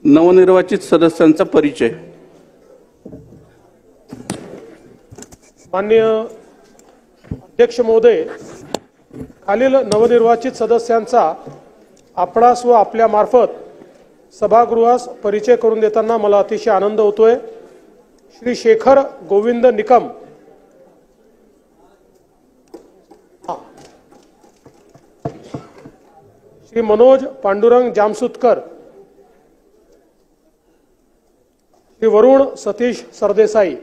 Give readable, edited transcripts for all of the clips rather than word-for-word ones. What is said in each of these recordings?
नवनिर्वाचित सदस्यांचा परिचय। माननीय अध्यक्ष महोदय, खालील नवनिर्वाचित सदस्यांचा आपणास व आपल्या मार्फत सभागृहास परिचय करून देताना मला अतिशय आनंद होतोय। श्री शेखर गोविंद निकम, श्री मनोज पांडुरंग जामसुतकर, श्री वरुण सतीश सरदेसाई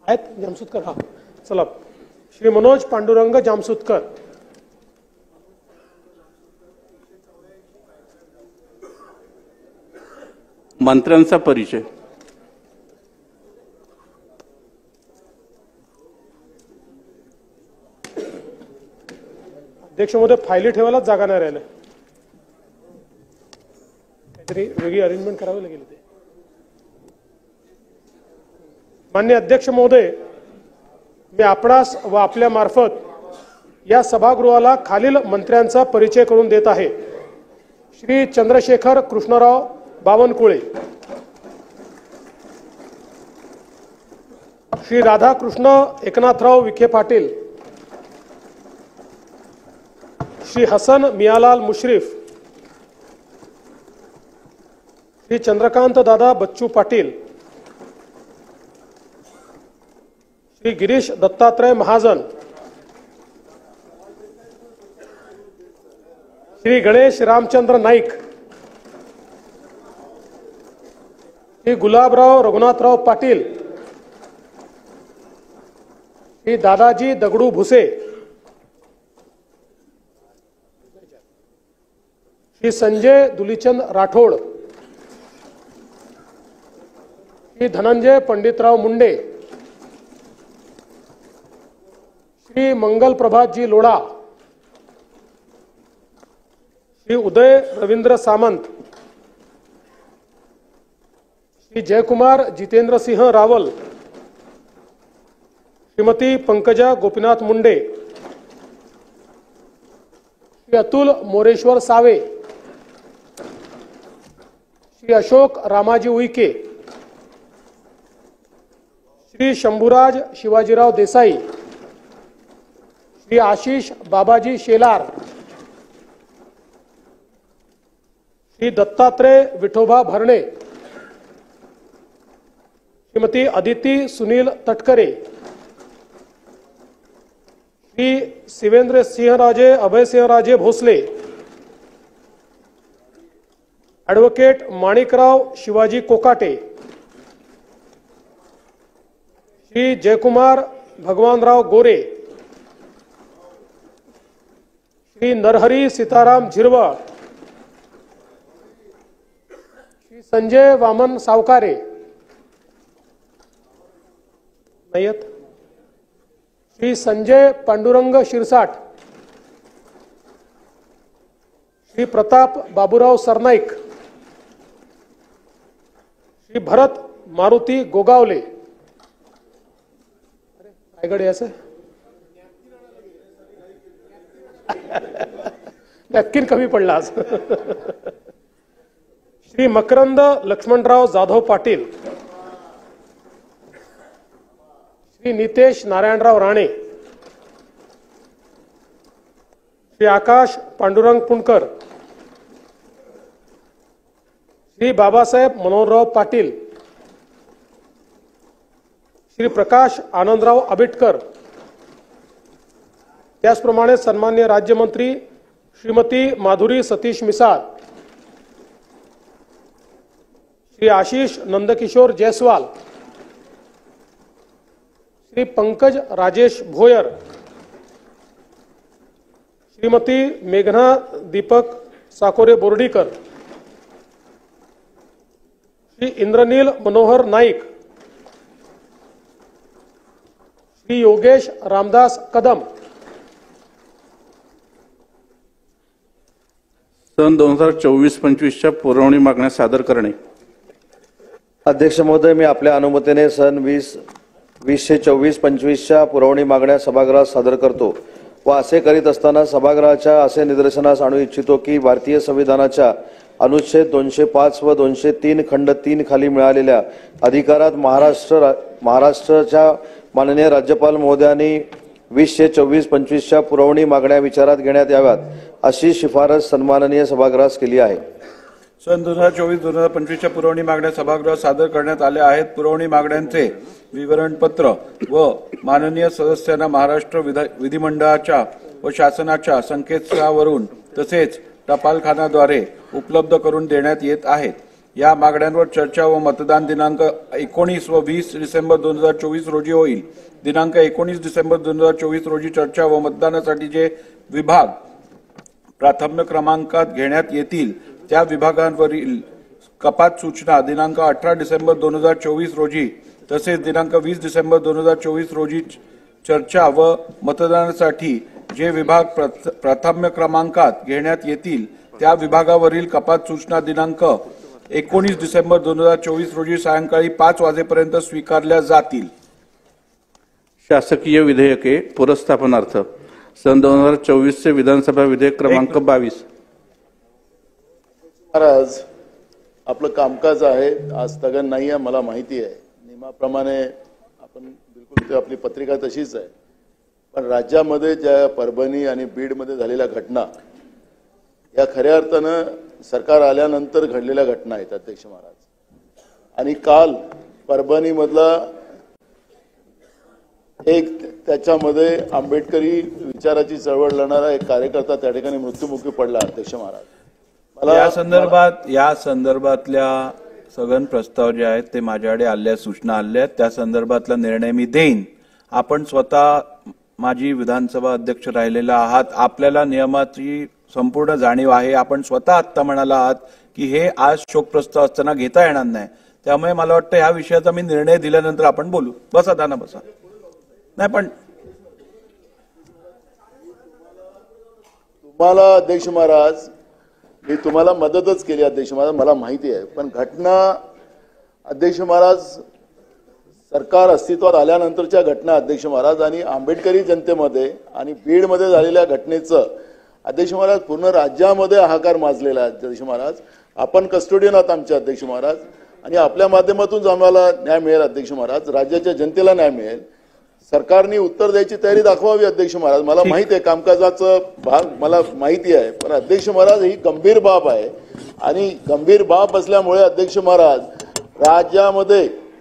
आहेत जामसुतकर, हा चला, श्री मनोज पांडुरंग जामसुतकर, मंत्र्यांचा परिचय। अध्यक्ष महोदय, फायली ठेवायलाच जागा नाही राहिल्या, काहीतरी वेगळी अरेंजमेंट करावी लागेल ते। माननीय अध्यक्ष महोदय, मी आपणास व आपल्या मार्फत या सभागृहाला खालील मंत्र्यांचा परिचय करून देत आहे। श्री चंद्रशेखर कृष्णराव बावनकुळे, श्री राधाकृष्ण एकनाथराव विखे पाटील, श्री हसन मियालाल मुश्रीफ, श्री चंद्रकांत दादा बच्चू पाटील, श्री गिरीश दत्तात्रय महाजन, श्री गणेश रामचंद्र नाईक, श्री गुलाबराव रघुनाथराव पाटील, श्री दादाजी दगडू भुसे, श्री संजय दुलीचंद राठोड, श्री धनंजय पंडितराव मुंडे, श्री मंगल प्रभातजी लोढ़ा, श्री उदय रविंद्र सामंत, श्री जयकुमार जितेंद्र सिंह रावल, श्रीमती पंकजा गोपीनाथ मुंडे, श्री अतुल मोरेश्वर सावे, श्री अशोक रामाजी उईके, श्री शंभुराज शिवाजीराव देसाई, श्री आशीष बाबाजी शेलार, श्री दत्तात्रय विठोबा भरणे, श्रीमती अदिती सुनील तटकरे, श्री शिवेंद्र सिंहराजे अभय सिंहराजे भोसले, ॲडव्होकेट माणिकराव शिवाजी कोकाटे, श्री जयकुमार भगवानराव गोरे, श्री नरहरी सीताराम झिरवळ, श्री संजय वामन सावकारे नाहीत, श्री संजय पांडुरंग शिरसाट, श्री प्रताप बाबूराव सरनाईक, श्री भरत मारुती गोगावले, रायगड याचं नक्की कमी पडला आज। श्री मकरंद लक्ष्मणराव जाधव पाटील, श्री नितेश नारायणराव राणे, श्री आकाश पांडुरंग पुणकर, श्री बाबासाहेब मनोहरराव पाटील, श्री प्रकाश आनंदराव आबिटकर, त्याचप्रमाणे सन्मान्य राज्यमंत्री श्रीमती माधुरी सतीश मिसाळ, श्री आशीष नंदकिशोर जयस्वाल, श्री पंकज राजेश भोयर, श्रीमती मेघना दीपक साकोरे बोर्डीकर, श्री इंद्रनील मनोहर नाईक, श्री योगेश रामदास कदम। सन 2024-25च्या पुरवणी मागण्या सादर करणे। अध्यक्ष महोदय, मी आपल्या अनुमतीने सन 2024-25च्या पुरवणी मागण्या सभागृहात सादर करतो। व असे करीत असताना सभागृहाच्या असे निदर्शनास आणू इच्छितो की भारतीय संविधानाच्या अनुच्छेद 205 व 203 खंड 3 खाली मिळालेल्या अधिकारात महाराष्ट्राच्या माननीय राज्यपाल महोदयांनी 20/24/25च्या पुरवणी मागण्या विचारात घेण्यात याव्यात अशी शिफारस सन्माननीय सभागृहास केली आहे। सन 2024-2025च्या पुरवणी मागण्या सभागृहात सादर करण्यात आल्या आहेत। पुरवणी मागण्यांचे विवरणपत्र व माननीय सदस्यांना महाराष्ट्र विधिमंडळाच्या व शासनाच्या संकेतस्थळावरून तसेच टपालखान्याद्वारे उपलब्ध करून देण्यात येत आहेत। या मागण्यांवर चर्चा व मतदान दिनांक 19 व 20 डिसेंबर 2024 रोजी होईल। दिनांक 19 डिसेंबर 2024 रोजी चर्चा व मतदानासाठी जे विभाग प्राथम्य क्रमांकात घेण्यात येतील त्या विभागांवरील कपात सूचना दिनांक 18 डिसेंबर 2024 रोजी तसेच दिनांक 20 डिसेंबर 2024 रोजी चर्चा व मतदानासाठी जे विभाग प्राथम्य क्रमांकात घेण्यात येतील त्या विभागावरील कपात सूचना दिनांक 19 डिसेंबर 2024 रोजी सायंकाळी 5 वाजेपर्यंत स्वीकारल्या जातील। शासकीय विधेयके पुरस्थापनार्थ सन 2024 चे विधानसभा विधेयक क्रमांक 22। महाराज, आपलं कामकाज आहे, आज स्थगन नाही आहे, मला माहिती आहे। नियमाप्रमाणे आपण बिलकुल आपली पत्रिका तशीच आहे, पण राज्यामध्ये ज्या परभणी आणि बीडमध्ये झालेल्या घटना या खऱ्या अर्थानं सरकार आल्यानंतर घडलेल्या घटना आहेत अध्यक्ष महाराज। आणि काल परभणीमधला एक त्याच्यामध्ये आंबेडकरी विचाराची चळवळ लढणारा एक कार्यकर्ता त्या ठिकाणी मृत्युमुखी पडला अध्यक्ष महाराज। या संदर्भातल्या सगळे प्रस्ताव जे आहेत ते माझ्याकडे आल्या, सूचना आल्या, त्या संदर्भातला निर्णय मी देईन। आपण स्वतः माजी विधानसभा अध्यक्ष राहिलेला आहात, आपल्याला नियमाची संपूर्ण जाणीव आहे। आपण स्वतः आत्ता म्हणाला आहात की हे आज शोक प्रस्ताव असताना घेता येणार नाही, त्यामुळे मला वाटतं ह्या विषयाचा मी निर्णय दिल्यानंतर आपण बोलू। बसा दाना बसा। नाही पण तुम्हाला अध्यक्ष महाराज मी तुम्हाला मदतच केली अध्यक्ष महाराज, मला माहिती आहे, पण घटना अध्यक्ष महाराज सरकार अस्तित्वात आल्यानंतरच्या घटना अध्यक्ष महाराज आणि आंबेडकरी जनतेमध्ये आणि बीडमध्ये झालेल्या घटनेचं अध्यक्ष महाराज पूर्ण राज्यामध्ये हाहाकार माजलेला आहे अध्यक्ष महाराज। आपण कस्टोडियन आहात आमचे अध्यक्ष महाराज आणि आपल्या माध्यमातून आम्हाला न्याय मिळेल अध्यक्ष महाराज, राज्याच्या जनतेला न्याय मिळेल। सरकारने उत्तर द्यायची तयारी दाखवावी अध्यक्ष महाराज। मला माहिती आहे कामकाजाचा भाग मला माहिती आहे, पण अध्यक्ष महाराज ही गंभीर बाब आहे आणि गंभीर बाब असल्यामुळे अध्यक्ष महाराज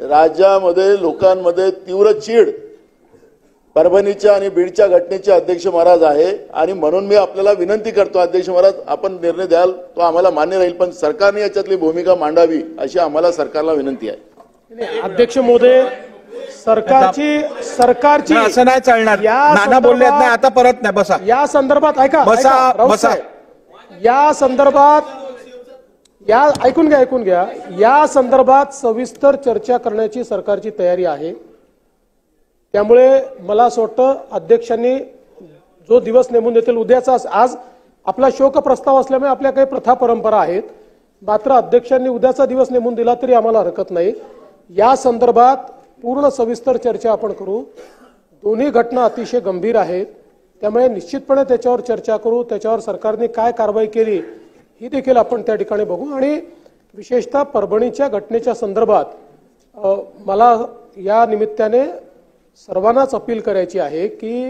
राज्यामध्ये लोकांमध्ये तीव्र चीड परभणीच्या आणि बीडच्या घटनेचे अध्यक्ष महाराज आहे आणि म्हणून मी आपल्याला विनंती करतो अध्यक्ष महाराज, आपण निर्णय द्याल तो आम्हाला मान्य राहील, पण सरकारने याच्यातली भूमिका मांडावी अशी आम्हाला सरकारला विनंती आहे। अध्यक्ष महोदय, सरकारची असं नाही चालणार। नाना बोलले नाही, आता परत नाही। बसा। या संदर्भात ऐका, बसा। या संदर्भात ऐकून घ्या, या संदर्भात सविस्तर चर्चा करण्याची सरकारची तयारी आहे। त्यामुळे मला असं वाटतं अध्यक्षांनी जो दिवस नेमून देतील उद्याचा, आज आपला शोक प्रस्ताव असल्यामुळे आपल्या काही प्रथा परंपरा आहेत, मात्र अध्यक्षांनी उद्याचा दिवस नेमून दिला तरी आम्हाला हरकत नाही। या संदर्भात पूर्ण सविस्तर चर्चा आपण करू। दोन्ही घटना अतिशय गंभीर आहेत, त्यामुळे निश्चितपणे त्याच्यावर चर्चा करू, त्याच्यावर सरकारने काय कारवाई केली ही देखील आपण त्या ठिकाणी बघू। आणि विशेषतः परभणीच्या घटनेच्या संदर्भात मला या निमित्ताने सर्वांनाच अपील करायची आहे की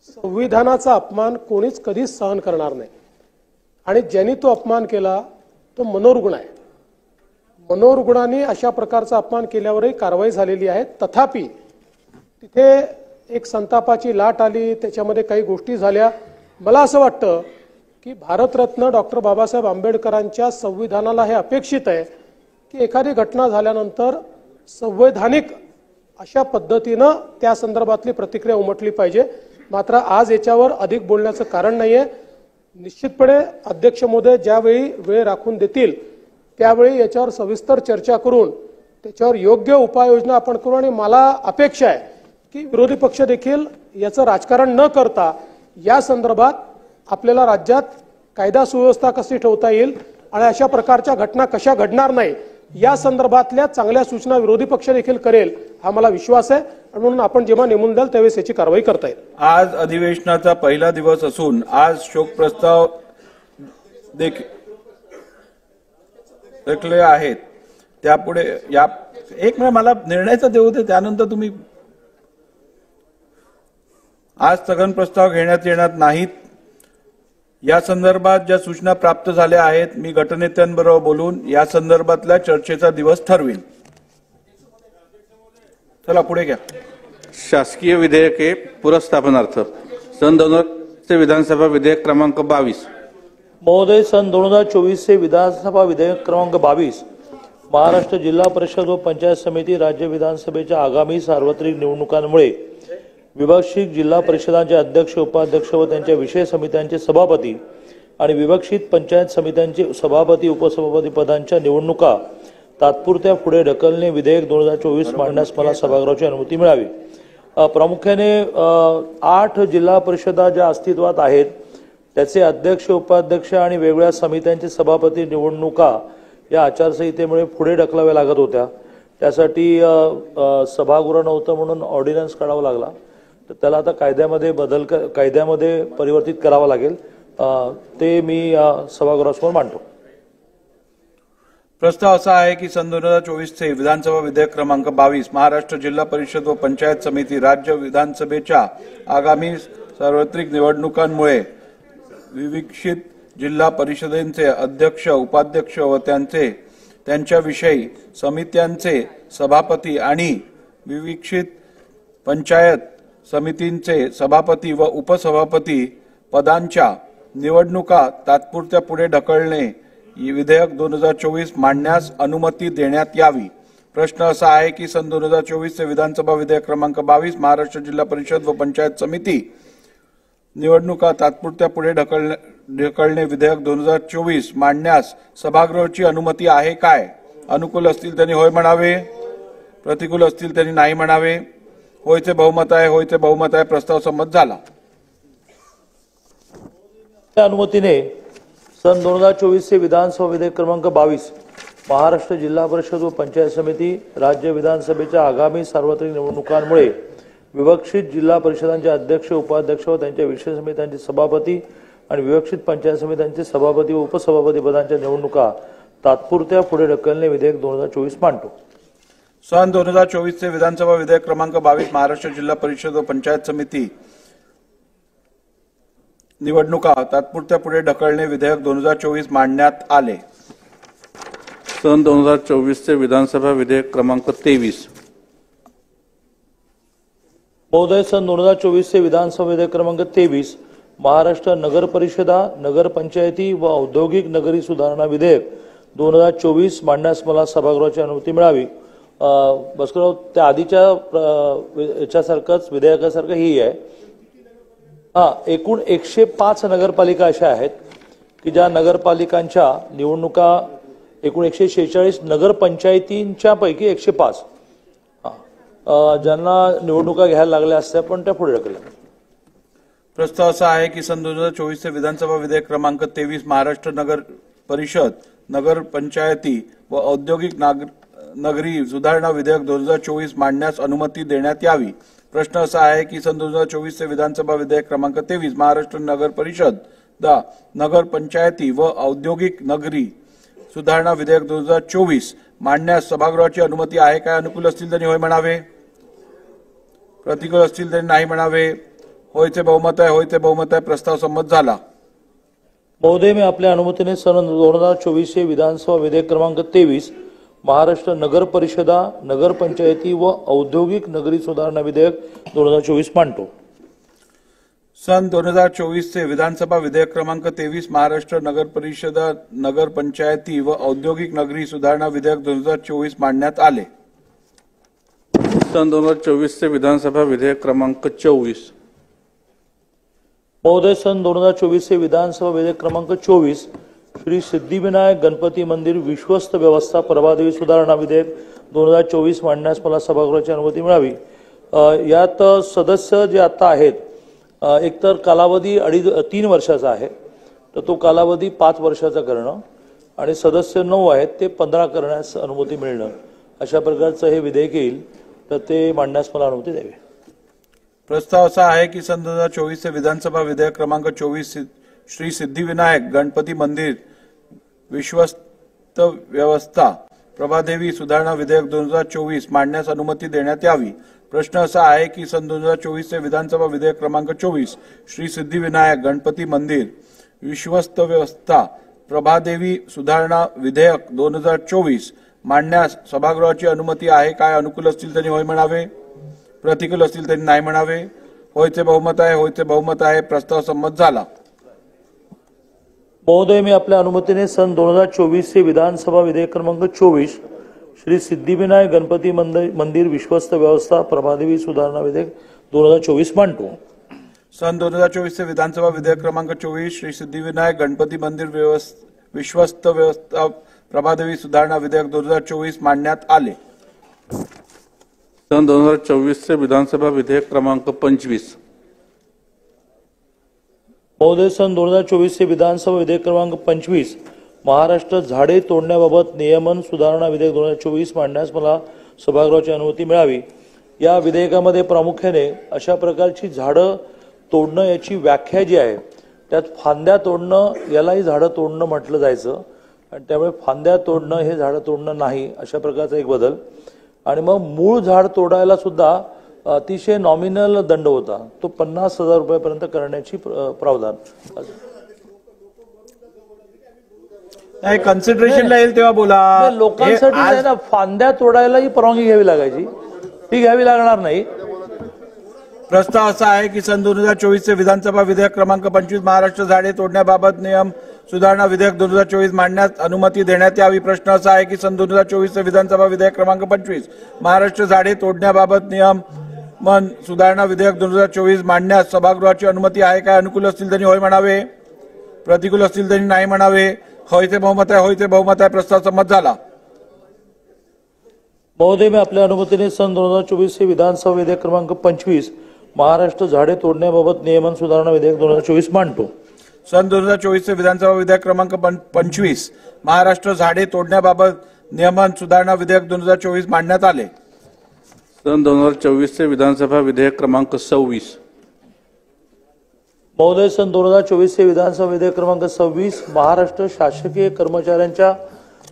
संविधानाचा अपमान कोणीच कधीच सहन करणार नाही आणि ज्यांनी तो अपमान केला तो मनोरुग्ण आहे। मनोरुग्णांनी अशा प्रकारचा अपमान केल्यावरही कारवाई झालेली आहे, तथापि तिथे एक संतापाची लाट आली, त्याच्यामध्ये काही गोष्टी झाल्या। मला असं वाटतं की भारतरत्न डॉक्टर बाबासाहेब आंबेडकरांच्या संविधानाला हे अपेक्षित आहे की एखादी घटना झाल्यानंतर संवैधानिक अशा पद्धतीनं त्या संदर्भातली प्रतिक्रिया उमटली पाहिजे। मात्र आज याच्यावर अधिक बोलण्याचं कारण नाहीये। निश्चितपणे अध्यक्ष महोदय ज्यावेळी वेळ राखून देतील त्यावेळी याच्यावर सविस्तर चर्चा करून त्याच्यावर योग्य उपाययोजना आपण करू। आणि मला अपेक्षा आहे की विरोधी पक्ष देखील याचं राजकारण न करता या संदर्भात आपल्याला राज्यात कायदा सुव्यवस्था कशी ठेवता येईल आणि अशा प्रकारच्या घटना कशा घडणार नाही या संदर्भातल्या चांगल्या सूचना विरोधी पक्ष देखील करेल हा मला विश्वास आहे। म्हणून आपण जेव्हा नेमून द्याल त्यावेळेस याची कारवाई करता येईल. आज अधिवेशनाचा पहिला दिवस असून आज शोक प्रस्ताव देखले आहेत. त्यापुढे या एक मिनिट मला निर्णयाचा देऊ दे, त्यानंतर तुम्ही. आज स्थगन प्रस्ताव घेण्यात येणार नाहीत. या संदर्भात ज्या सूचना प्राप्त झाल्या आहेत मी गटनेत्यांबरोबर बोलून या संदर्भातल्या चर्चेचा दिवस ठरवीन. चला पुढे घ्या. शासकीय विधेयके पुरस्थापनार्थ सन 2000 विधानसभा विधेयक क्रमांक 22. महोदय, सन 2024 विधानसभा विधेयक क्रमांक 22 महाराष्ट्र जिल्हा परिषद व पंचायत समिती राज्य विधानसभेच्या आगामी सार्वत्रिक निवडणुकांमुळे विवक्षित जिल्हा परिषदांचे अध्यक्ष उपाध्यक्ष व त्यांच्या विषय समित्यांचे सभापती आणि विवक्षित पंचायत समित्यांचे सभापती उपसभापती पदांच्या निवडणुका तात्पुरत्या पुढे ढकलणे विधेयक 2024 मांडण्यास मला सभागृहाची अनुमती मिळावी. प्रामुख्याने 8 जिल्हा परिषदा ज्या अस्तित्वात आहेत त्याचे अध्यक्ष उपाध्यक्ष आणि वेगवेगळ्या समित्यांचे सभापती निवडणुका या आचारसंहितेमुळे पुढे ढकलाव्या लागत होत्या. त्यासाठी सभागृह नव्हतं म्हणून ऑर्डिनन्स काढावा लागला. तर त्याला आता कायद्यामध्ये परिवर्तित करावं लागेल. ते मी सभागृहासमोर मांडतो. प्रस्ताव असा आहे की सन 2024 विधानसभा विधेयक क्रमांक 22 महाराष्ट्र जिल्हा परिषद व पंचायत समिती राज्य विधानसभेच्या आगामी सार्वत्रिक निवडणुकांमुळे विवक्षित जिल्हा परिषदेचे अध्यक्ष उपाध्यक्ष व त्यांच्याविषयी समित्यांचे सभापती आणि विवक्षित पंचायत समितींचे सभापती व उपसभापती पदांच्या निवडणुका तात्पुरत्या पुढे ढकलणे विधेयक 2024 मांडण्यास अनुमती देण्यात यावी. प्रश्न असा आहे की सन 2024 विधानसभा विधेयक क्रमांक 22 महाराष्ट्र जिल्हा परिषद व पंचायत समिती निवडणुका तात्पुरत्या पुढे ढकलणे विधेयक 2024 मांडण्यास सभागृहाची अनुमती आहे काय? अनुकूल असतील त्यांनी होय म्हणावे, प्रतिकूल असतील त्यांनी नाही म्हणावे. होयचे बहुमत आहे, होयचे बहुमत आहे. प्रस्ताव संमत झाला. त्या अनुमतीने सन 2024 विधानसभा विधेयक क्रमांक 22 महाराष्ट्र जिल्हा परिषद व पंचायत समिती राज्य विधानसभेच्या आगामी सार्वत्रिक निवडणुकांमुळे विवक्षित जिल्हा परिषदांचे अध्यक्ष उपाध्यक्ष व त्यांच्या विषय समित्यांचे सभापती आणि विवक्षित पंचायत समित्यांचे सभापती व उपसभापती पदांच्या निवडणुका तात्पुरत्या पुढे ढकलणे विधेयक 2024 मांडतो. सन 2024 विधानसभा विधेयक क्रमांक 22 महाराष्ट्र जिल्हा परिषद व पंचायत समिती निवडणुका तात्पुरत्या पुढे ढकलणे विधेयक 2024 मांडण्यात आले. सन 2024 विधानसभा विधेयक क्रमांक 23. महोदय, सन 2024 विधानसभा विधेयक क्रमांक 23 महाराष्ट्र नगर परिषदा नगर पंचायती व औद्योगिक नगरी सुधारणा विधेयक 2024 मांडण्यास मला सभागृहाची अनुमती मिळावी. बसकराव, त्या आधीच्या याच्यासारखंच विधेयकासारखं ही आहे. एकूण 105 नगरपालिका अशा आहेत की ज्या नगरपालिकांच्या निवडणुका एकूण 146 नगरपंचायतींच्या पैकी 105 ज्यांना निवडणुका घ्यायला लागल्या असत्या पण त्या पुढे ढकलल्या. प्रस्ताव असा आहे की सन 2024 विधानसभा विधेयक क्रमांक 23 महाराष्ट्र नगर परिषद नगर पंचायती व औद्योगिक नगरी सुधारणा विधेयक 2024 मांडण्यास अनुमती देण्यात यावी. प्रश्न असा आहे की सन 2024 विधानसभा विधेयक क्रमांक 23 महाराष्ट्र नगर परिषद नगर पंचायती व औद्योगिक नगरी सुधारणा विधेयक 2024 मांडण्यास सभागृहाची अनुमती आहे काय? अनुकूल असतील त्यांनी होय म्हणावे, प्रतिकूल असतील त्यांनी नाही म्हणावे. होयचे बहुमत आहे, होयचे बहुमत आहे. प्रस्ताव संमत झाला. महोदय, मी आपल्या अनुमतीने सन 2024 विधानसभा विधेयक क्रमांक 23 महाराष्ट्र नगर परिषदा नगर पंचायती व औद्योगिक नगरी सुधारणा विधेयक 2024 मांडतो. सन 2024 विधानसभा विधेयक क्रमांक 23 महाराष्ट्र नगर परिषदा नगर पंचायती व औद्योगिक नगरी सुधारणा विधेयक 2024 मांडण्यात आले. सन 2024 विधानसभा विधेयक क्रमांक 24. महोदय, सन 2024 विधानसभा विधेयक क्रमांक 24 श्री सिद्धिविनायक गणपती मंदिर विश्वस्त व्यवस्था प्रभादेवी सुधारणा विधेयक 2024 मांडण्यास मला सभागृहाची अनुमती मिळावी. यात सदस्य जे आता आहेत एकतर कालावधी 3 वर्षाचा आहे तर तो कालावधी 5 वर्षाचा करणं आणि सदस्य 9 आहेत ते 15 करण्यास अनुमती मिळणं अशा प्रकारचं हे विधेयक येईल. तर ते मांडण्यास मला अनुमती द्यावी. प्रस्ताव असा आहे की सन 2024 चे विधानसभा विधेयक क्रमांक 24 श्री सिद्धिविनायक गणपती मंदिर विश्वस्त व्यवस्था प्रभादेवी सुधारणा विधेयक 2024 मांडण्यास अनुमती देण्यात यावी. प्रश्न असा आहे की सन 2024 चे विधानसभा विधेयक क्रमांक 24 श्री सिद्धिविनायक गणपती मंदिर विश्वस्त व्यवस्था प्रभादेवी सुधारणा विधेयक 2024 मांडण्यास सभागृहाची अनुमती आहे काय? अनुकूल असतील त्यांनी होय म्हणावे, प्रतिकूल असतील त्यांनी नाही म्हणावे. होयचे बहुमत आहे, होयचे बहुमत आहे. प्रस्ताव संमत झाला. महोदय, मी आपल्या अनुमतीने सन 2024 चे विधानसभा विधेयक क्रमांक 24 श्री सिद्धिविनायक गणपती मंदिर विश्वस्त व्यवस्था प्रभादेवी सुधारणा विधेयक 2024 मांडतो. सन 2024 चे विधानसभा विधेयक क्रमांक 24 श्री सिद्धिविनायक गणपती मंदिर विश्वस्त व्यवस्था प्रभादेवी सुधारणा विधेयक 2024 मांडण्यात आले. सन 2024 चे विधानसभा विधेयक क्रमांक 25. महोदय, सन 2024 चे विधानसभा विधेयक क्रमांक 25 महाराष्ट्र झाडे तोडण्याबाबत नियमन सुधारणा विधेयक 2024 मांडण्यास मला सभागृहाची अनुमती मिळावी. या विधेयकामध्ये प्रामुख्याने अशा प्रकारची झाडं तोडणं याची व्याख्या जी आहे त्यात फांद्या तोडणं यालाही झाडं तोडणं म्हटलं जायचं आणि त्यामुळे फांद्या तोडणं हे झाडं तोडणं नाही अशा प्रकारचा एक बदल. आणि मग मूळ झाड तोडायला सुद्धा अतिशय नॉमिनल दंड होता, तो 50,000 रुपयापर्यंत करण्याची प्रावधान. नाही, कन्सिडरेशनला येईल तेव्हा बोला. लोकांसाठी आहे ना, फांद्या तोडायलाही परवानगी घ्यावी लागायची, ती घ्यावी लागणार नाही. प्रस्ताव असा आहे की सन 2024 चे विधानसभा विधेयक क्रमांक 25 महाराष्ट्र झाडे तोडण्याबाबत नियम सुधारणा विधेयक 2024 मांडण्यास अनुमती देण्यात यावी. प्रश्न असा आहे की सन 2024 चे विधानसभा विधेयक क्रमांक 25 महाराष्ट्र झाडे तोडण्याबाबत नियम सुधारणा विधेयक 2024 मांडण्यास सभागृहाची अनुमती आहे काय? अनुकूल असतील त्यांनी होय म्हणावे, प्रतिकूल असतील त्यांनी नाही म्हणावे. होयचे बहुमत आहे, होयचे बहुमत आहे. प्रस्ताव संमत झाला. महोदय, मी आपल्या अनुमतीने सन 2024 चे विधानसभा विधेयक क्रमांक 25 महाराष्ट्र झाडे तोडण्याबाबत नियमन सुधारणा विधेयक 2024 मांडतो. सन 2024 चे विधानसभा विधेयक क्रमांक 25 महाराष्ट्र झाडे तोडण्याबाबत नियमन सुधारणा विधेयक 2024 मांडण्यात आले. सन 2024 चे विधानसभा विधेयक क्रमांक 26. महोदय, सन 2024 चे विधानसभा विधेयक क्रमांक 26 महाराष्ट्र शासकीय कर्मचाऱ्यांच्या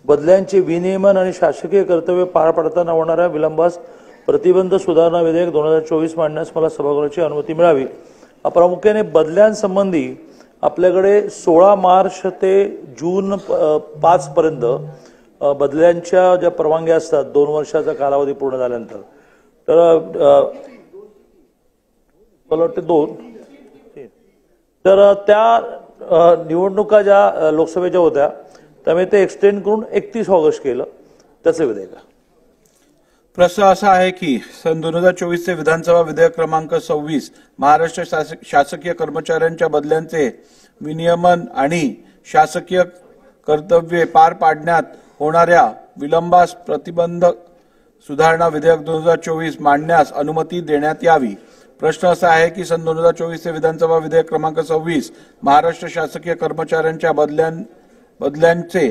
बदल्यांचे विनियमन आणि शासकीय कर्तव्य पार पाडताना होणाऱ्या विलंबास प्रतिबंध सुधारणा विधेयक 2024 मांडण्यास मला सभागृहाची अनुमती मिळावी. प्रामुख्याने बदल्यांसंबंधी आपल्याकडे 16 मार्च ते जून 5 पर्यंत बदल्यांच्या ज्या परवानग्या असतात 2 वर्षाचा कालावधी पूर्ण झाल्यानंतर, तर मला वाटते 2, तर त्या निवडणुका ज्या लोकसभेच्या होत्या त्यामुळे ते एक्सटेंड करून 31 ऑगस्ट केलं. त्याचे विधेयक. प्रश्न असा आहे की सन 2024 चे विधानसभा विधेयक क्रमांक 26 महाराष्ट्र शासकीय कर्मचाऱ्यांच्या बदल्यांचे विनियमन आणि शासकीय कर्तव्ये पार पाडण्यात होणाऱ्या विलंबास प्रतिबंध सुधारणा विधेयक 2024 मांडण्यास अनुमती देण्यात यावी. प्रश्न असा आहे की सन 2024 चे विधानसभा विधेयक क्रमांक 26 महाराष्ट्र शासकीय कर्मचाऱ्यांच्या बदल्यांचे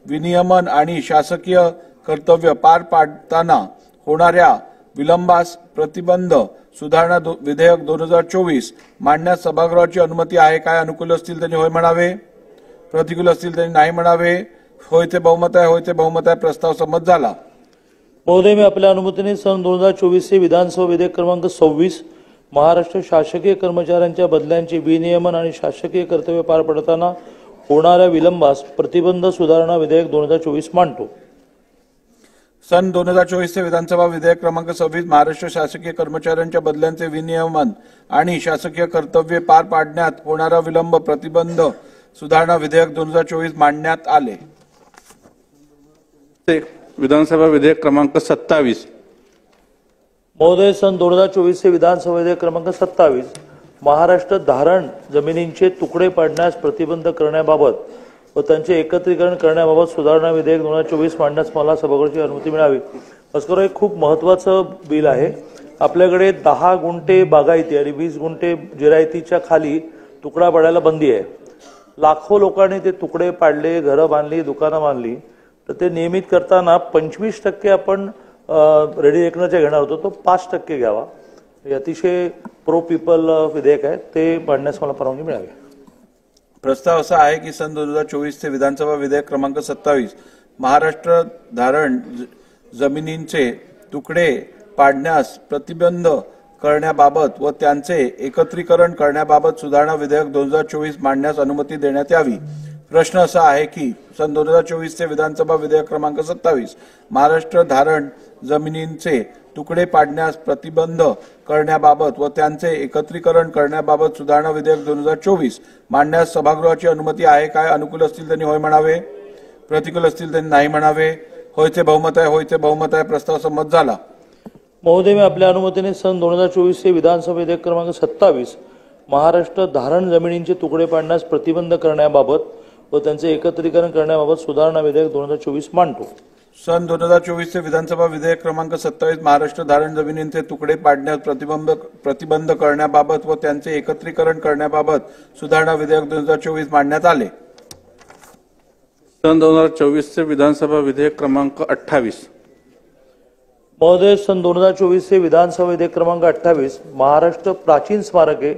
विनियमन आणि शासकीय कर्तव्य पार पाडताना होणाऱ्या विलंबास प्रतिबंध सुधारणा विधेयक 2024 मांडण्यास सभागृहाची अनुमती आहे काय? अनुकूल असतील त्यांनी होय म्हणावे, प्रतिकूल असतील त्यांनी नाही म्हणावे. होयचे बहुमत आहे, होयचे बहुमत आहे. प्रस्ताव संमत झाला. महोदय, मी आपल्या अनुमतीने सन 2024 चे विधानसभा विधेयक क्रमांक 26 महाराष्ट्र शासकीय कर्मचाऱ्यांच्या बदल्यांचे विनियमन आणि शासकीय कर्तव्य पार पडताना होणाऱ्या विलंबास प्रतिबंध सुधारणा विधेयक 2024 मांडतो. सन 2024 चे विधानसभा विधेयक क्रमांक 26 महाराष्ट्र शासकीय कर्मचाऱ्यांच्या बदल्यांचे विनियमन आणि शासकीय कर्तव्ये पार पाडण्यात होणारा विलंब प्रतिबंध सुधारणा विधेयक 2024 मांडण्यात आले. विधानसभा विधेयक क्रमांक 27. महोदय, सन 2024 चे विधानसभा विधेयक क्रमांक 27 महाराष्ट्र धारण जमिनींचे तुकडे पाडण्यास प्रतिबंध करण्याबाबत व त्यांचे एकत्रीकरण करण्याबाबत सुधारणा विधेयक 2024 मांडण्यास मला सभागृहाची अनुमती मिळावी. भास्कर, हे खूप महत्त्वाचं बिल आहे. आपल्याकडे 10 गुंठे बागायती आणि 20 गुंठे जिरायतीच्या खाली तुकडा पाडायला बंदी आहे. लाखो लोकांनी ते तुकडे पाडले, घरं बांधली, दुकानं बांधली. तर ते नियमित करताना 25% आपण रेडी एकनाच्या घेणार होतो तो 5% घ्यावा. हे अतिशय प्रो पीपल विधेयक आहे, ते मांडण्यास मला परवानगी मिळावी. प्रस्ताव असा आहे की सन 2024 चे विधानसभा विधेयक क्रमांक 27 महाराष्ट्र धारण जमिनींचे तुकडे पाडण्यास प्रतिबंध करण्याबाबत व त्यांचे एकत्रीकरण करण्याबाबत सुधारणा विधेयक 2024 मांडण्यास अनुमती देण्यात यावी. प्रश्न असा आहे की सन 2024 चे विधानसभा विधेयक क्रमांक 27 महाराष्ट्र धारण जमिनींचे तुकडे पाडण्यास प्रतिबंध करण्याबाबत व त्यांचे एकत्रीकरण करण्याबाबत सुधारणा विधेयक 2024 मांडण्यास सभागृहाची अनुमती आहे काय? अनुकूल असतील त्यांनी होय म्हणावे, प्रतिकूल असतील त्यांनी नाही म्हणावे. होयचे बहुमत आहे, होयचे बहुमत आहे. प्रस्ताव संमत झाला. महोदय, मी आपल्या अनुमतीने सन 2024 चे विधानसभा विधेयक क्रमांक 27 महाराष्ट्र धारण जमिनींचे तुकडे पाडण्यास प्रतिबंध करण्याबाबत व त्यांचे एकत्रीकरण करण्याबाबत सुधारणा विधेयक 2024 मांडतो. सन 2024 चे विधानसभा विधेयक क्रमांक 27 महाराष्ट्र धारण जमिनींचे तुकडे पाडण्यास प्रतिबंध करण्याबाबत व त्यांचे एकत्रीकरण करण्याबाबत सुधारणा विधेयक 2024 मांडण्यात आले. सन 2024 चे विधानसभा विधेयक क्रमांक 28. महोदय, सन 2024 चे विधानसभा विधेयक क्रमांक 28 महाराष्ट्र प्राचीन स्मारके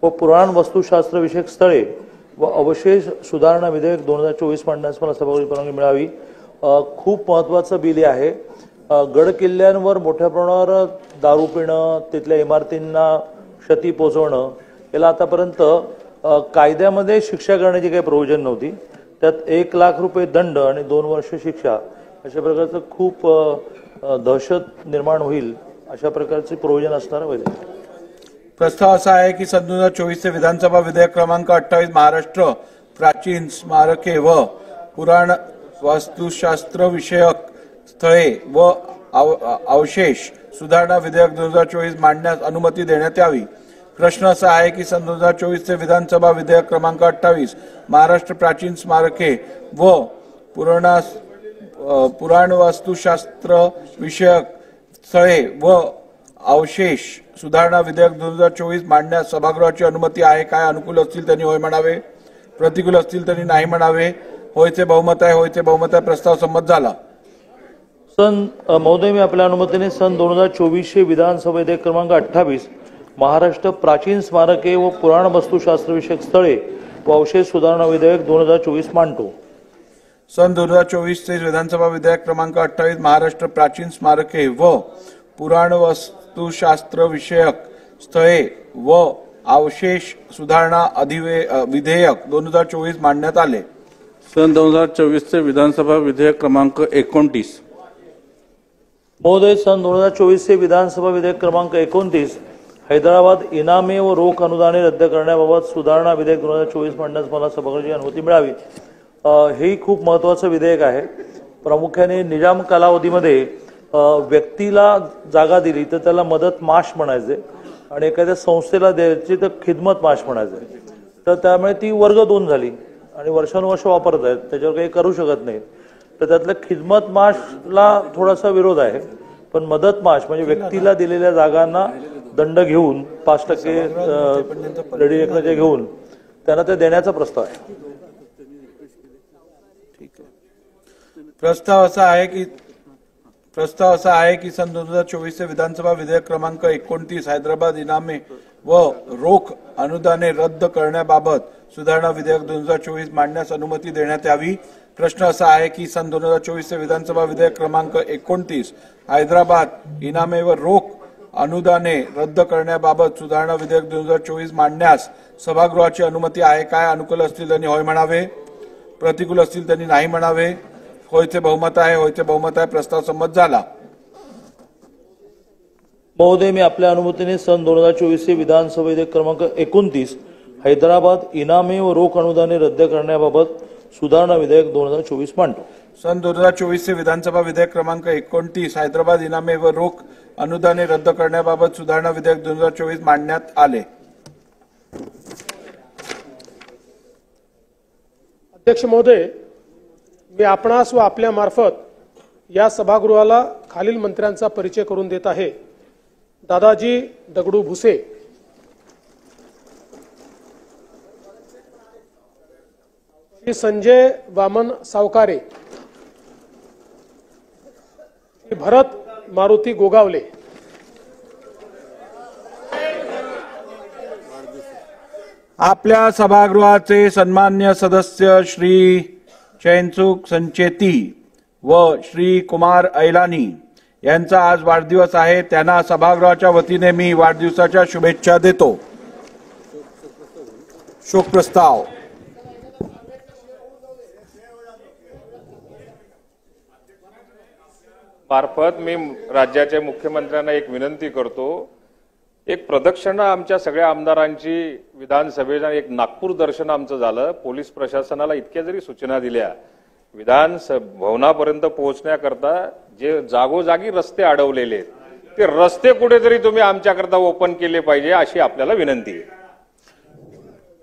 व पुराण वस्तुशास्त्र विषयक स्थळे व अवशेष सुधारणा विधेयक 2024 मांडण्यास मला सभागृहाची परवानगी मिळावी. खूप महत्त्वाचं बिल आहे. गड किल्ल्यांवर मोठ्या प्रमाणावर दारू पिणं, तिथल्या इमारतींना क्षती पोहोचवणं याला आतापर्यंत कायद्यामध्ये शिक्षा करण्याची काही प्रोव्हिजन नव्हती. त्यात 1 लाख रुपये दंड आणि 2 वर्ष शिक्षा अशा प्रकारचं खूप दहशत निर्माण होईल अशा प्रकारचे प्रोव्हिजन असणार विधेयक. प्रस्ताव असा आहे की सन 2024 चे विधानसभा विधेयक क्रमांक 28 महाराष्ट्र प्राचीन स्मारके व पुराण वास्तुशास्त्र विषयक स्थळे व अवशेष सुधारणा विधेयक 2024 मांडण्यास अनुमती देण्यात यावी. प्रश्न असा आहे की सन 2024 चे विधानसभा विधेयक क्रमांक 28 महाराष्ट्र प्राचीन स्मारके व पुराण वास्तुशास्त्र विषयक स्थळे व अवशेष सुधारणा विधेयक 2024 मांडण्यास सभागृहाची अनुमती आहे काय? अनुकूल असतील त्यांनी होय म्हणावे, प्रतिकूल असतील त्यांनी नाही म्हणावे. होयचे बहुमत आहे, होयचे बहुमत आहे. प्रस्ताव संमत झाला. महोदय, मी आपल्या अनुमतीने सन 2024 चे विधानसभा विधेयक क्रमांक 28 महाराष्ट्र प्राचीन स्मारके व पुराण वस्तुशास्त्र विषयक स्थळे व अवशेष सुधारणा विधेयक 2024 मांडतो. सन 2024 चे विधानसभा विधेयक क्रमांक 28 महाराष्ट्र प्राचीन स्मारके व पुराण वस्तुशास्त्र विषयक स्थळे व अवशेष सुधारणा विधेयक 2024 मांडण्यात आले. सन 2024 चे विधानसभा विधेयक क्रमांक 29. महोदय, सन 2024 चे विधानसभा विधेयक क्रमांक 29 हैदराबाद इनामे व रोख अनुदाने रद्द करण्याबाबत सुधारणा विधेयक 2024 मांडण्यास मला सभागृहाची अनुमती मिळावी. हे खूप महत्त्वाचं विधेयक आहे. प्रामुख्याने निजाम कालावधीमध्ये व्यक्तीला जागा दिली तर त्याला मदत माश म्हणायचे आणि एखाद्या संस्थेला द्यायची तर खिदमत माश म्हणायचे. तर त्यामुळे ती वर्ग 2 झाली आणि वर्षानुवर्ष वापरत आहेत, त्याच्यावर काही करू शकत नाही. तर त्यातल्या खिदमत माशला थोडासा विरोध आहे, पण मदत माश म्हणजे व्यक्तीला दिलेल्या जागांना दंड घेऊन 5% रेडी एकनाचे घेऊन त्यांना ते देण्याचा प्रस्ताव आहे. प्रस्ताव असा आहे की सन 2024 चे विधानसभा विधेयक क्रमांक 29 हैदराबाद इनामे व रोख अनुदाने रद्द करण्याबाबत सुधारणा विधेयक 2024 मांडण्यास अनुमती देण्यात यावी. प्रश्न असा आहे की सन 2024 चे विधानसभा विधेयक क्रमांक 29 हैदराबाद इनामे व रोख अनुदाने रद्द करण्याबाबत सुधारणा विधेयक 2024 मांडण्यास सभागृहाची अनुमती आहे काय? अनुकूल असतील त्यांनी होय म्हणावे, प्रतिकूल असतील त्यांनी नाही म्हणावे. होयचे बहुमत आहे, होयचे बहुमत आहे. प्रस्ताव संमत झाला. महोदय, मी आपल्या अनुमतीने सन 2024 चे विधानसभा विधेयक क्रमांक 29 हैदराबाद इनामे व रोख अनुदाने रद्द करण्याबाबत सुधारणा विधेयक 2024 मांडतो. सन 2024 चे विधानसभा विधेयक क्रमांक 29 हैदराबाद इनामे व रोख अनुदाने रद्द करण्याबाबत सुधारणा विधेयक 2024 मांडण्यात आले. अध्यक्ष महोदय, मी आपणास व आपल्या मार्फत या सभागृहाला खालील मंत्र्यांचा परिचय करून देत आहे. दादाजी दगडू भुसे, श्री संजय वामन सावकारे, श्री भरत मारुती गोगावले. आपल्या सभागृहाचे सन्मान्य सदस्य श्री चैनसुख संचेती व श्री कुमार ऐलानी यांचा आज वाढदिवस आहे. त्यांना सभागृहाच्या वतीने मी वाढदिवसाच्या शुभेच्छा देतो. शोक प्रस्ताव. मार्फत मी राज्याच्या मुख्यमंत्र्यांना एक विनंती करतो. एक प्रदक्षिणा आमच्या सगळ्या आमदारांची विधानसभेला एक नागपूर दर्शन आमचं झालं. पोलीस प्रशासनाला इतक्या जरी सूचना दिल्या भवनापर्यंत पोहोचण्याकरता जे जागोजागी रस्ते अडवलेले आहेत ते रस्ते कुठेतरी तुम्ही आमच्याकरता ओपन केले पाहिजे अशी आपल्याला विनंती आहे.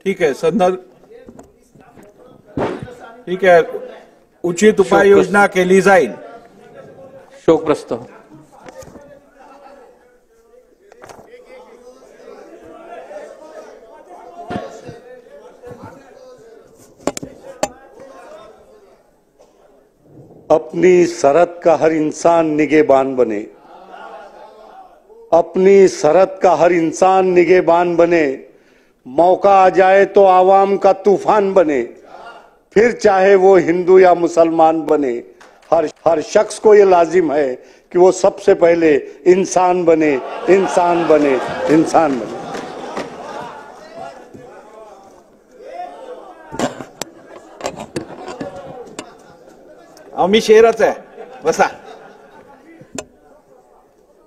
ठीक आहे. ठीक आहे. उचित उपाययोजना केली जाईल. शोक प्रस्ताव. अपनी सरहद का हर इंसान निगहबान बने. अपनी सरहद का हर इंसान निगहबान बने. मौका आ जाए तो आवाम का तूफान बने. फिर चाहे वो हिंदू या मुसलमान बने. हर शख्स को ये लाजिम है कि वो सबसे पहले इंसान बने, इंसान बने, इंसान बने. आम्ही शेरच आहे. बसा.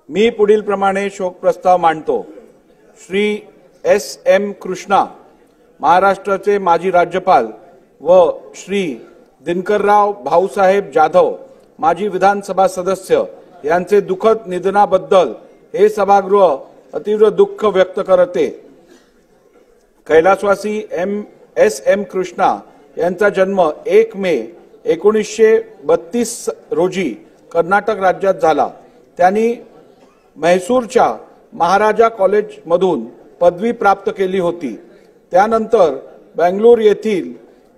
मी पुढील प्रमाणे शोक प्रस्ताव मांडतो. श्री S.M. कृष्णा महाराष्ट्राचे माजी राज्यपाल व श्री दिनकरराव भाऊसाहेब जाधव माजी विधानसभा सदस्य यांचे दुःखद निधनाबद्दल हे सभागृह अतीव्र दुःख व्यक्त करते. कैलासवासी S.M. कृष्णा यांचा जन्म 1 मे 1932 रोजी कर्नाटक राज्यात झाला. त्यांनी म्हैसूरच्या महाराजा कॉलेजमधून पदवी प्राप्त केली होती. त्यानंतर बेंगळूर येथील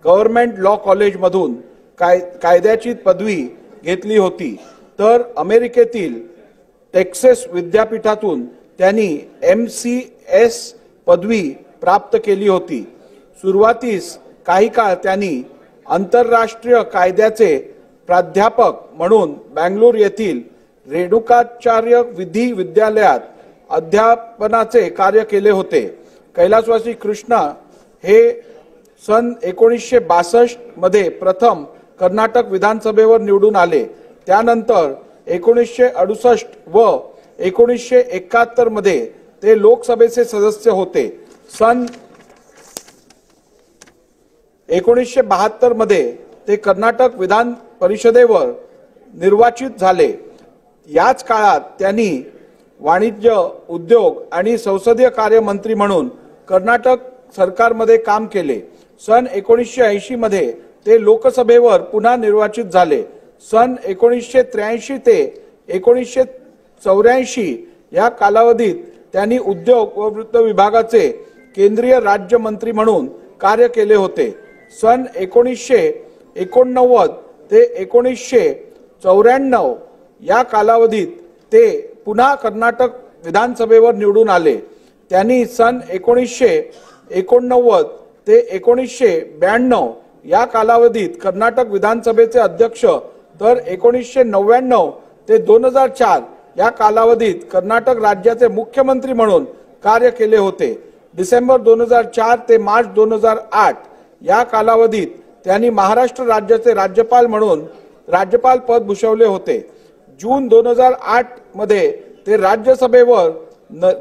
गव्हर्नमेंट लॉ कॉलेजमधून कायद्याची पदवी घेतली होती. तर अमेरिकेतील टेक्सास विद्यापीठातून त्यांनी MCS पदवी प्राप्त केली होती. सुरुवातीस काही काळ त्यांनी आंतरराष्ट्रीय कायद्याचे प्राध्यापक म्हणून बेंगळूर येथील रेणुकाचार्य विधी विद्यालयात अध्यापनाचे कार्य केले होते. कैलासवासी कृष्णा हे सन 1962 मध्ये प्रथम कर्नाटक विधानसभेवर निवडून आले. त्यानंतर 1968 व 1971 मध्ये ते लोकसभेचे सदस्य होते. सन 1972 मध्ये ते कर्नाटक विधान परिषदेवर निर्वाचित झाले. याच काळात त्यांनी वाणिज्य, उद्योग आणि संसदीय कार्य मंत्री म्हणून कर्नाटक सरकारमध्ये काम केले. सन 1980 मध्ये ते लोकसभेवर पुन्हा निर्वाचित झाले. सन 1983 ते 1984 या कालावधीत त्यांनी उद्योग व वित्त विभागाचे केंद्रीय राज्यमंत्री म्हणून कार्य केले होते. सन 1989 ते 1994 या कालावधीत ते पुन्हा कर्नाटक विधानसभेवर निवडून आले. त्यांनी सन 1989 ते 1992 या कालावधीत कर्नाटक विधानसभेचे अध्यक्ष तर 1999 ते 2004 या कालावधीत कर्नाटक राज्याचे मुख्यमंत्री म्हणून कार्य केले होते. डिसेंबर 2004 ते मार्च 2008 या कालावधीत त्यांनी महाराष्ट्र राज्याचे राज्यपाल म्हणून राज्यपाल पद भूषवले होते. जून 2008 मध्ये ते राज्यसभेवर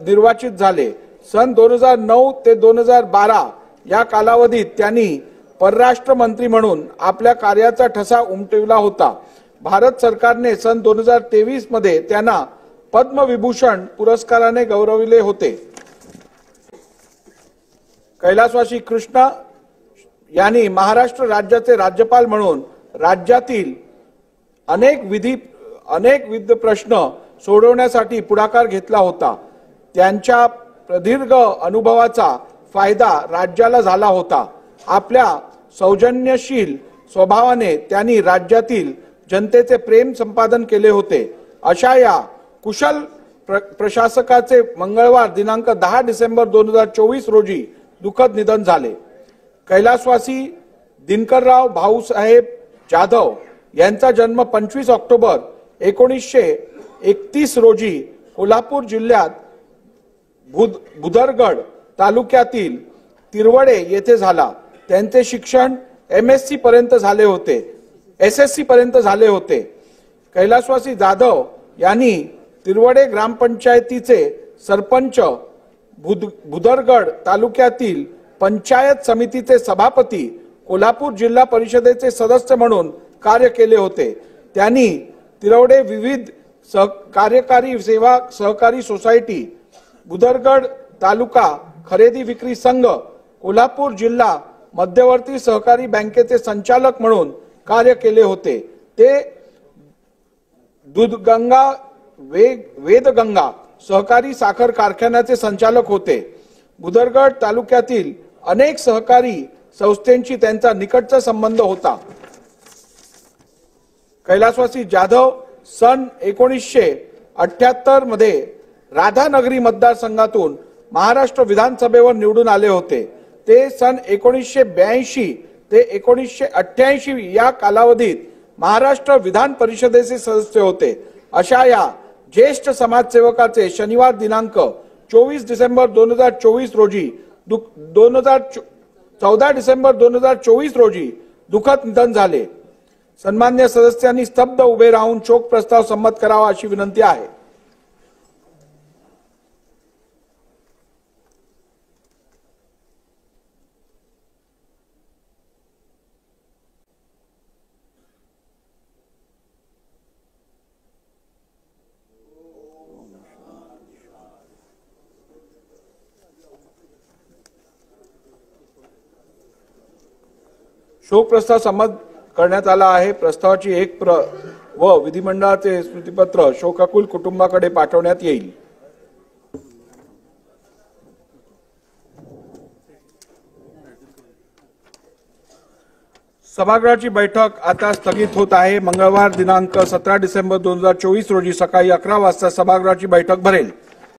निर्वाचित झाले. सन 2009 ते 2012 या कालावधीत त्यांनी परराष्ट्र मंत्री म्हणून आपल्या कार्याचा ठसा उमटविला होता. भारत सरकारने सन 2023 मध्ये त्यांना पद्मविभूषण पुरस्काराने गौरविले होते. कैलासवासी कृष्णा यांनी महाराष्ट्र राज्याचे राज्यपाल म्हणून राज्यातील अनेक प्रश्न सोडवण्यासाठी पुढाकार घेतला होता. त्यांच्या प्रदीर्घ अनुभवाचा फायदा राज्याला झाला होता. आपल्या सौजन्यशील स्वभावाने त्यांनी राज्यातील जनतेचे प्रेम संपादन केले होते. अशा या कुशल प्रशासकाचे मंगळवार दिनांक 10 डिसेंबर 2024 रोजी दुःखद निधन झाले. कैलासवासी दिनकरराव भाऊसाहेब जाधव यांचा जन्म 25 ऑक्टोबर 1931 रोजी कोल्हापूर जिल्ह्यात भुदरगड तालुक्यातील तिरवडे येथे झाला. त्यांचे शिक्षण एसएससी पर्यंत झाले होते. कैलासवासी जाधव यांनी तिरवडे ग्रामपंचायतीचे सरपंच, भुदरगड तालुक्यातील पंचायत समितीचे सभापती, कोल्हापूर जिल्हा परिषदेचे सदस्य म्हणून कार्य केले होते. त्यांनी तिरवडे विविध कार्यकारी सेवा सहकारी सोसायटी, भुदरगड तालुका खरेदी विक्री संघ, कोल्हापूर जिल्हा मध्यवर्ती सहकारी बँकेचे संचालक म्हणून कार्य केले होते. ते दूधगंगा वेदगंगा सहकारी साखर कारखान्याचे संचालक होते. भुदरगड तालुक्यातील अनेक सहकारी संस्थांशी त्यांचा निकटचा संबंध होता. कैलासवासी जाधव सन 1978 मध्ये राधानगरी मतदारसंघातून महाराष्ट्र विधानसभेवर निवडून आले होते. ते सन 1982 ते 1988 या कालावधीत महाराष्ट्र विधान परिषदेचे सदस्य होते. अशा या ज्येष्ठ समाजसेवकाचे शनिवार दिनांक 24 डिसेंबर 2024 रोजी 14 डिसेंबर 2024 रोजी दुःखद निधन झाले. सन्मान्य सदस्यांनी स्तब्ध उभे राहून शोक प्रस्ताव संमत करावा अशी विनंती आहे. शोक प्रस्ताव संमत करण्यात आला आहे. प्रस्तावाची एक व विधिमंडळाचे स्मृतिपत्र शोकाकुल कुटुंबाकडे पाठवण्यात येईल. सभागृहाची बैठक आता स्थगित होत आहे. मंगळवार दिनांक 17 डिसेंबर 2024 रोजी सकाळी 11 वाजता सभागृहाची बैठक भरेल.